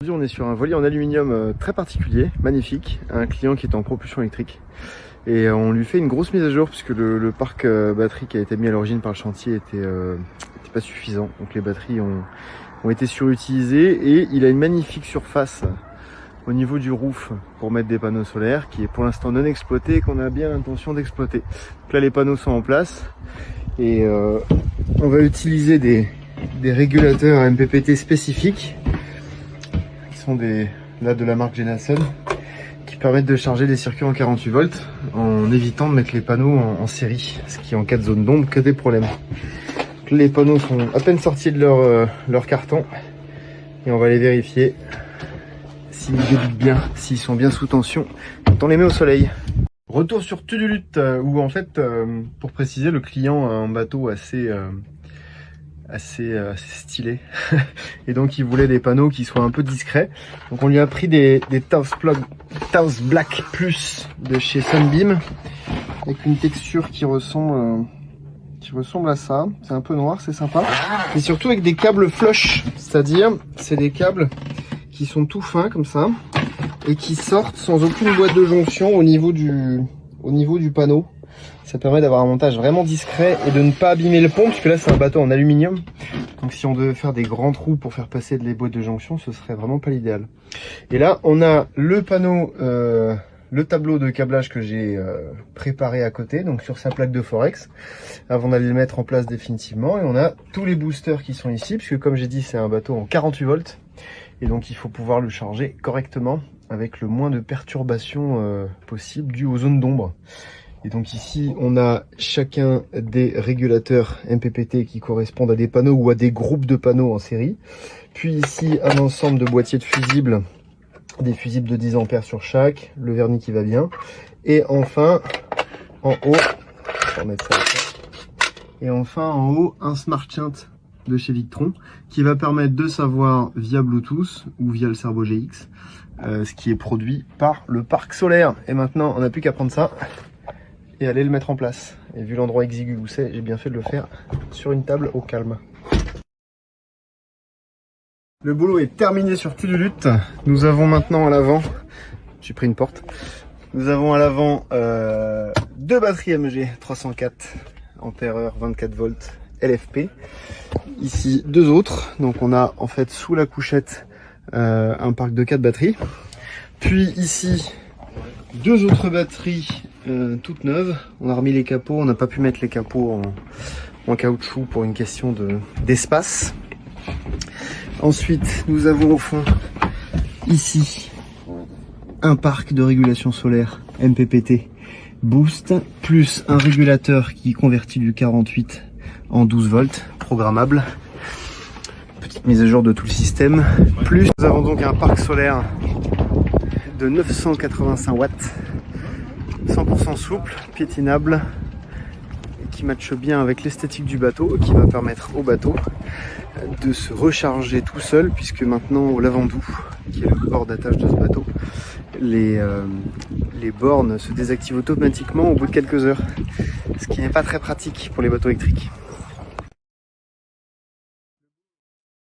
Aujourd'hui, on est sur un voilier en aluminium très particulier, magnifique, un client qui est en propulsion électrique. Et on lui fait une grosse mise à jour puisque le parc batterie qui a été mis à l'origine par le chantier était pas suffisant. Donc les batteries ont été surutilisées et il a une magnifique surface au niveau du roof pour mettre des panneaux solaires qui est pour l'instant non exploité et qu'on a bien l'intention d'exploiter. Donc là les panneaux sont en place et on va utiliser des régulateurs MPPT spécifiques qui sont de la marque Genasun, qui permettent de charger des circuits en 48 volts en évitant de mettre les panneaux en série, ce qui en cas de zone d'ombre crée des problèmes. Donc, les panneaux sont à peine sortis de leur carton et on va les vérifier s'ils débutent bien, s'ils sont bien sous tension quand on les met au soleil. Retour sur Tudulut où en fait, pour préciser, le client a un bateau assez stylé et donc il voulait des panneaux qui soient un peu discrets. Donc on lui a pris des Taos Black Plus de chez Sunbeam avec une texture qui ressemble à ça. C'est un peu noir, c'est sympa. Et surtout avec des câbles flush, c'est-à-dire c'est des câbles qui sont tout fins comme ça et qui sortent sans aucune boîte de jonction au niveau du panneau. Ça permet d'avoir un montage vraiment discret et de ne pas abîmer le pont, puisque là c'est un bateau en aluminium. Donc si on devait faire des grands trous pour faire passer les boîtes de jonction, ce serait vraiment pas l'idéal. Et là on a le panneau, le tableau de câblage que j'ai préparé à côté, donc sur sa plaque de Forex, avant d'aller le mettre en place définitivement. Et on a tous les boosters qui sont ici, puisque comme j'ai dit c'est un bateau en 48 volts. Et donc il faut pouvoir le charger correctement avec le moins de perturbations possible dues aux zones d'ombre. Et donc ici, on a chacun des régulateurs MPPT qui correspondent à des panneaux ou à des groupes de panneaux en série. Puis ici, un ensemble de boîtiers de fusibles, des fusibles de 10 ampères sur chaque, le vernis qui va bien. Et enfin, en haut, on va mettre ça là. Et enfin, en haut, un Smart Shunt de chez Victron qui va permettre de savoir via Bluetooth ou via le Cerbo GX ce qui est produit par le parc solaire. Et maintenant, on n'a plus qu'à prendre ça et aller le mettre en place. Et vu l'endroit exigu où c'est, j'ai bien fait de le faire sur une table au calme. Le boulot est terminé sur Tudulut. Nous avons maintenant à l'avant, j'ai pris une porte, nous avons à l'avant deux batteries MG 304 ampères 24 volts LFP. Ici deux autres, donc on a en fait sous la couchette un parc de 4 batteries. Puis ici deux autres batteries toutes neuves. On a remis les capots, on n'a pas pu mettre les capots en caoutchouc pour une question d'espace. Ensuite, nous avons au fond ici un parc de régulation solaire MPPT Boost, plus un régulateur qui convertit du 48 en 12 volts, programmable. Petite mise à jour de tout le système. Plus nous avons donc un parc solaire de 985 watts. 100% souple, piétinable, et qui matche bien avec l'esthétique du bateau, qui va permettre au bateau de se recharger tout seul, puisque maintenant au Lavandou, qui est le bord d'attache de ce bateau, les bornes se désactivent automatiquement au bout de quelques heures, ce qui n'est pas très pratique pour les bateaux électriques.